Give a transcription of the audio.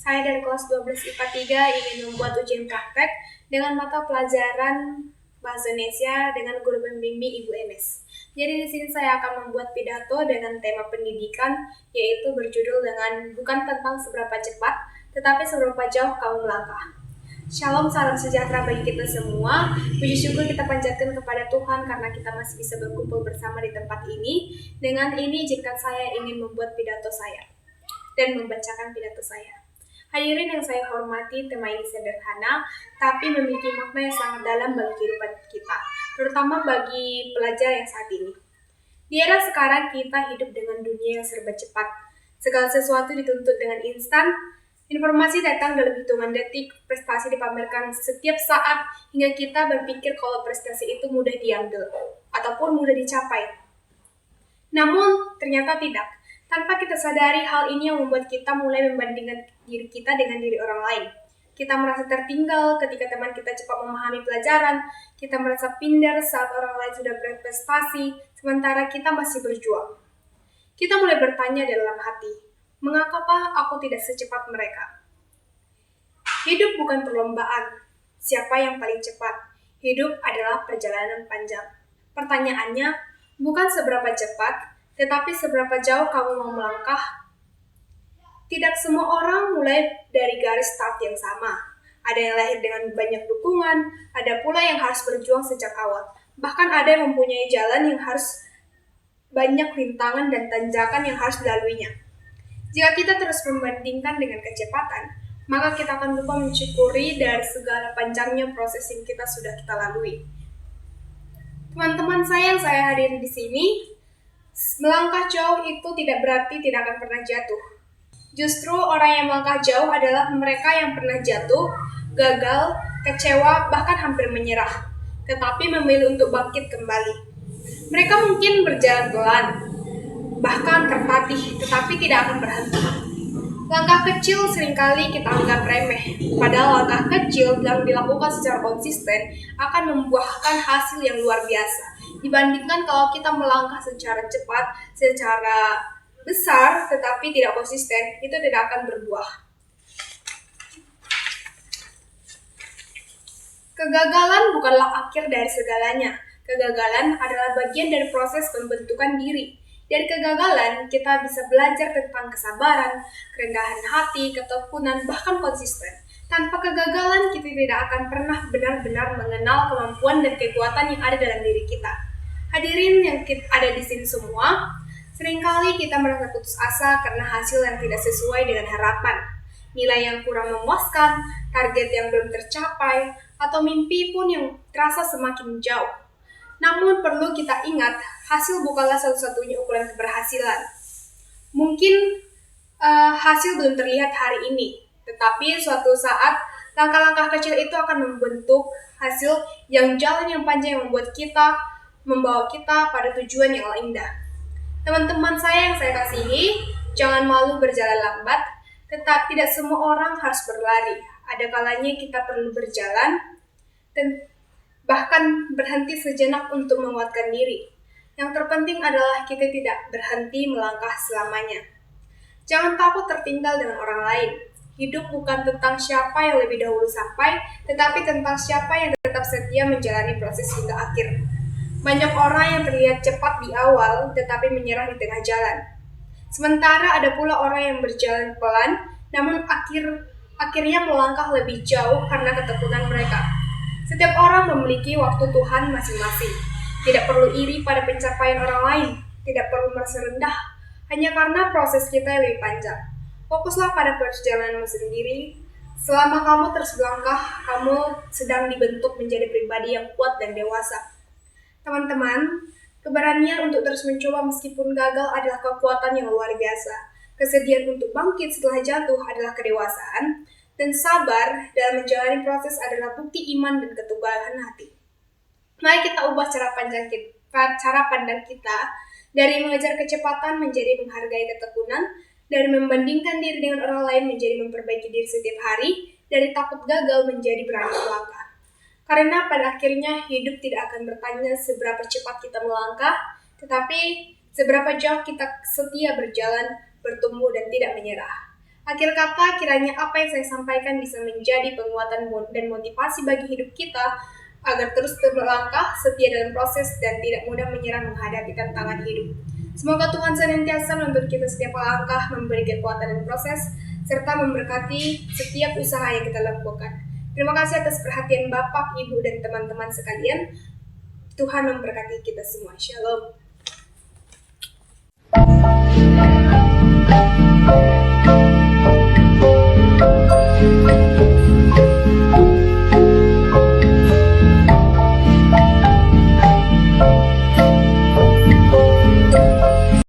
Saya dari kelas 12 IPA 3 ingin membuat ujian praktek dengan mata pelajaran Bahasa Indonesia dengan guru pembimbing Ibu Enes. Jadi di sini saya akan membuat pidato dengan tema pendidikan, yaitu berjudul dengan bukan tentang seberapa cepat, tetapi seberapa jauh kamu melangkah. Shalom, salam sejahtera bagi kita semua. Puji syukur kita panjatkan kepada Tuhan karena kita masih bisa berkumpul bersama di tempat ini. Dengan ini izinkan saya ingin membuat pidato saya dan membacakan pidato saya. Hadirin yang saya hormati, tema ini sederhana, tapi memiliki makna yang sangat dalam bagi kehidupan kita, terutama bagi pelajar yang saat ini. Di era sekarang kita hidup dengan dunia yang serba cepat. Segala sesuatu dituntut dengan instan, informasi datang dalam hitungan detik, prestasi dipamerkan setiap saat, hingga kita berpikir kalau prestasi itu mudah diambil, ataupun mudah dicapai. Namun, ternyata tidak. Tanpa kita sadari, hal ini yang membuat kita mulai membandingkan diri kita dengan diri orang lain. Kita merasa tertinggal ketika teman kita cepat memahami pelajaran, kita merasa minder saat orang lain sudah berprestasi, sementara kita masih berjuang. Kita mulai bertanya dalam hati, mengapa aku tidak secepat mereka? Hidup bukan perlombaan, siapa yang paling cepat. Hidup adalah perjalanan panjang. Pertanyaannya, bukan seberapa cepat, tetapi seberapa jauh kamu mau melangkah? Tidak semua orang mulai dari garis start yang sama. Ada yang lahir dengan banyak dukungan, ada pula yang harus berjuang sejak awal. Bahkan ada yang mempunyai jalan yang harus banyak rintangan dan tanjakan yang harus dilaluinya. Jika kita terus membandingkan dengan kecepatan, maka kita akan lupa mensyukuri dari segala panjangnya proses yang sudah kita lalui. Teman-teman saya yang saya hadiri di sini, melangkah jauh itu tidak berarti tidak akan pernah jatuh. Justru orang yang melangkah jauh adalah mereka yang pernah jatuh, gagal, kecewa, bahkan hampir menyerah, tetapi memilih untuk bangkit kembali. Mereka mungkin berjalan pelan, bahkan tertatih, tetapi tidak akan berhenti. Langkah kecil seringkali kita anggap remeh, padahal langkah kecil yang dilakukan secara konsisten akan membuahkan hasil yang luar biasa. Dibandingkan kalau kita melangkah secara cepat, secara besar, tetapi tidak konsisten, itu tidak akan berbuah. Kegagalan bukanlah akhir dari segalanya. Kegagalan adalah bagian dari proses pembentukan diri. Dari kegagalan, kita bisa belajar tentang kesabaran, kerendahan hati, ketekunan, bahkan konsisten. Tanpa kegagalan, kita tidak akan pernah benar-benar mengenal kemampuan dan kekuatan yang ada dalam diri kita. Hadirin yang ada di sini semua, seringkali kita merasa putus asa karena hasil yang tidak sesuai dengan harapan, nilai yang kurang memuaskan, target yang belum tercapai, atau mimpi pun yang terasa semakin jauh. Namun perlu kita ingat, hasil bukanlah satu-satunya ukuran keberhasilan. Mungkin hasil belum terlihat hari ini, tetapi suatu saat langkah-langkah kecil itu akan membentuk hasil yang jalan yang panjang yang membawa kita pada tujuan yang indah. Teman-teman saya yang saya kasihi, jangan malu berjalan lambat, tidak semua orang harus berlari. Ada kalanya kita perlu berjalan, dan bahkan berhenti sejenak untuk menguatkan diri. Yang terpenting adalah kita tidak berhenti melangkah selamanya. Jangan takut tertinggal dengan orang lain. Hidup bukan tentang siapa yang lebih dahulu sampai, tetapi tentang siapa yang tetap setia menjalani proses hingga akhir. Banyak orang yang terlihat cepat di awal, tetapi menyerah di tengah jalan. Sementara ada pula orang yang berjalan pelan, namun akhirnya melangkah lebih jauh karena ketekunan mereka. Setiap orang memiliki waktu Tuhan masing-masing. Tidak perlu iri pada pencapaian orang lain, tidak perlu merasa rendah, hanya karena proses kita yang lebih panjang. Fokuslah pada perjalananmu sendiri. Selama kamu terus melangkah, kamu sedang dibentuk menjadi pribadi yang kuat dan dewasa. Teman-teman, keberanian untuk terus mencoba meskipun gagal adalah kekuatan yang luar biasa. Kesedihan untuk bangkit setelah jatuh adalah kedewasaan, dan sabar dalam menjalani proses adalah bukti iman dan keteguhan hati. Mari kita ubah cara pandang kita dari mengejar kecepatan menjadi menghargai ketekunan, dari membandingkan diri dengan orang lain menjadi memperbaiki diri setiap hari, dari takut gagal menjadi berani melangkah. Karena pada akhirnya hidup tidak akan bertanya seberapa cepat kita melangkah, tetapi seberapa jauh kita setia berjalan, bertumbuh, dan tidak menyerah. Akhir kata, kiranya apa yang saya sampaikan bisa menjadi penguatan dan motivasi bagi hidup kita agar terus melangkah, setia dalam proses, dan tidak mudah menyerah menghadapi tantangan hidup. Semoga Tuhan senantiasa menuntun kita setiap langkah, memberi kekuatan dan proses, serta memberkati setiap usaha yang kita lakukan. Terima kasih atas perhatian Bapak, Ibu, dan teman-teman sekalian. Tuhan memberkati kita semua. Shalom.